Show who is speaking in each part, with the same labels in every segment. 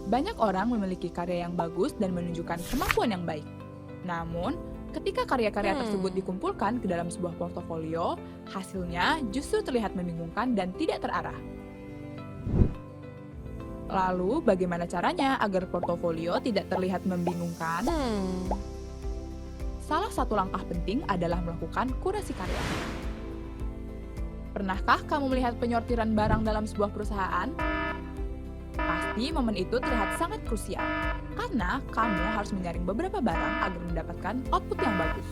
Speaker 1: Banyak orang memiliki karya yang bagus dan menunjukkan kemampuan yang baik. Namun, ketika karya-karya tersebut dikumpulkan ke dalam sebuah portofolio, hasilnya justru terlihat membingungkan dan tidak terarah. Lalu, bagaimana caranya agar portofolio tidak terlihat membingungkan? Salah satu langkah penting adalah melakukan kurasi karya. Pernahkah kamu melihat penyortiran barang dalam sebuah perusahaan? Pasti momen itu terlihat sangat krusial, karena kamu harus menyaring beberapa barang agar mendapatkan output yang bagus.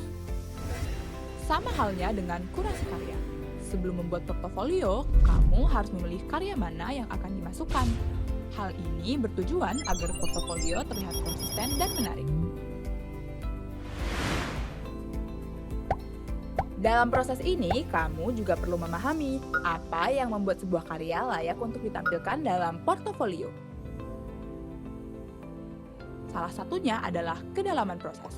Speaker 1: Sama halnya dengan kurasi karya. Sebelum membuat portofolio, kamu harus memilih karya mana yang akan dimasukkan. Hal ini bertujuan agar portofolio terlihat konsisten dan menarik. Dalam proses ini, kamu juga perlu memahami apa yang membuat sebuah karya layak untuk ditampilkan dalam portofolio. Salah satunya adalah kedalaman proses,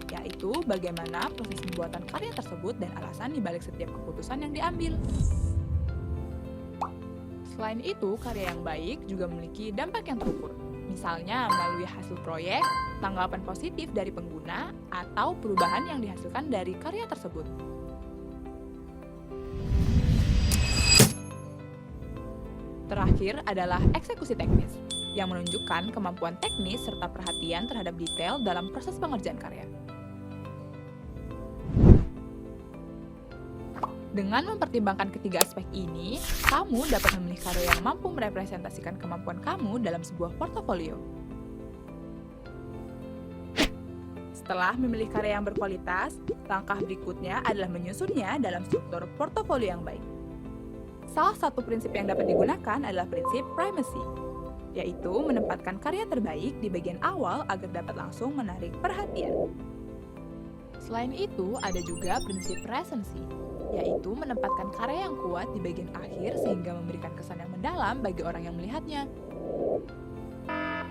Speaker 1: yaitu bagaimana proses pembuatan karya tersebut dan alasan dibalik setiap keputusan yang diambil. Selain itu, karya yang baik juga memiliki dampak yang terukur, misalnya melalui hasil proyek, tanggapan positif dari pengguna, atau perubahan yang dihasilkan dari karya tersebut. Terakhir adalah eksekusi teknis, yang menunjukkan kemampuan teknis serta perhatian terhadap detail dalam proses pengerjaan karya. Dengan mempertimbangkan ketiga aspek ini, kamu dapat memilih karya yang mampu merepresentasikan kemampuan kamu dalam sebuah portofolio. Setelah memilih karya yang berkualitas, langkah berikutnya adalah menyusunnya dalam struktur portofolio yang baik. Salah satu prinsip yang dapat digunakan adalah prinsip primacy, yaitu menempatkan karya terbaik di bagian awal agar dapat langsung menarik perhatian. Selain itu, ada juga prinsip recency, yaitu menempatkan karya yang kuat di bagian akhir sehingga memberikan kesan yang mendalam bagi orang yang melihatnya.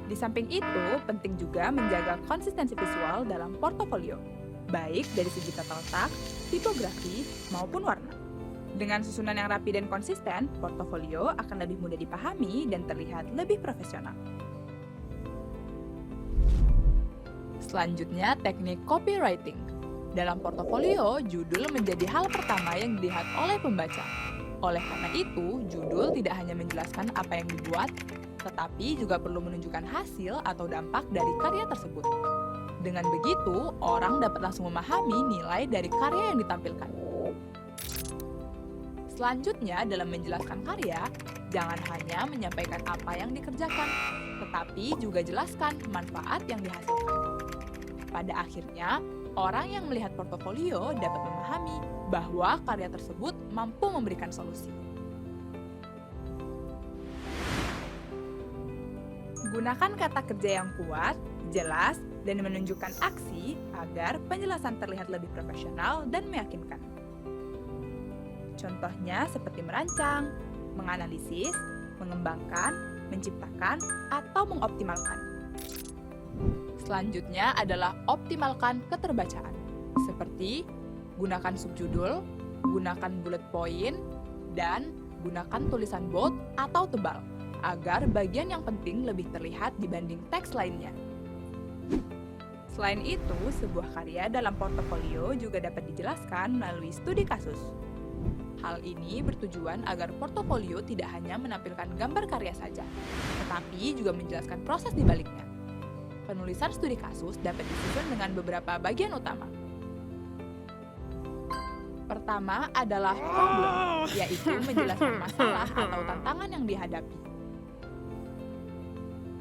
Speaker 1: Di samping itu, penting juga menjaga konsistensi visual dalam portofolio, baik dari segi tata letak, tipografi, maupun warna. Dengan susunan yang rapi dan konsisten, portofolio akan lebih mudah dipahami dan terlihat lebih profesional. Selanjutnya, teknik copywriting. Dalam portofolio, judul menjadi hal pertama yang dilihat oleh pembaca. Oleh karena itu, judul tidak hanya menjelaskan apa yang dibuat, tetapi juga perlu menunjukkan hasil atau dampak dari karya tersebut. Dengan begitu, orang dapat langsung memahami nilai dari karya yang ditampilkan. Selanjutnya, dalam menjelaskan karya, jangan hanya menyampaikan apa yang dikerjakan, tetapi juga jelaskan manfaat yang dihasilkan. Pada akhirnya, orang yang melihat portofolio dapat memahami bahwa karya tersebut mampu memberikan solusi. Gunakan kata kerja yang kuat, jelas, dan menunjukkan aksi agar penjelasan terlihat lebih profesional dan meyakinkan. Contohnya seperti merancang, menganalisis, mengembangkan, menciptakan, atau mengoptimalkan. Selanjutnya adalah optimalkan keterbacaan, seperti gunakan subjudul, gunakan bullet point, dan gunakan tulisan bold atau tebal, agar bagian yang penting lebih terlihat dibanding teks lainnya. Selain itu, sebuah karya dalam portofolio juga dapat dijelaskan melalui studi kasus. Hal ini bertujuan agar portofolio tidak hanya menampilkan gambar karya saja, tetapi juga menjelaskan proses di baliknya. Penulisan studi kasus dapat disusun dengan beberapa bagian utama. Pertama adalah problem, yaitu menjelaskan masalah atau tantangan yang dihadapi.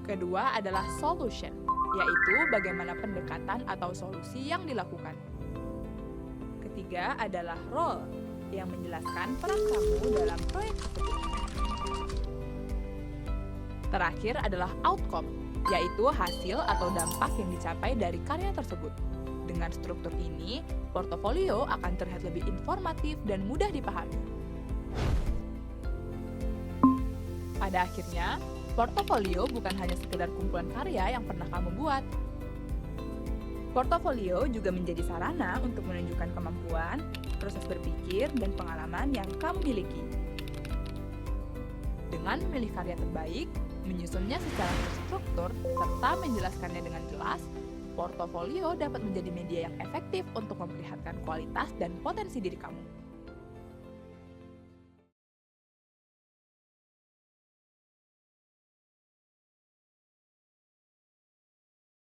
Speaker 1: Kedua adalah solution, yaitu bagaimana pendekatan atau solusi yang dilakukan. Ketiga adalah role, yang menjelaskan peran kamu dalam proyek tersebut. Terakhir adalah outcome, yaitu hasil atau dampak yang dicapai dari karya tersebut. Dengan struktur ini, portofolio akan terlihat lebih informatif dan mudah dipahami. Pada akhirnya, portofolio bukan hanya sekedar kumpulan karya yang pernah kamu buat. Portofolio juga menjadi sarana untuk menunjukkan kemampuan, proses berpikir, dan pengalaman yang kamu miliki. Dengan memilih karya terbaik, Menyusunnya secara terstruktur serta menjelaskannya dengan jelas, portofolio dapat menjadi media yang efektif untuk memperlihatkan kualitas dan potensi diri kamu.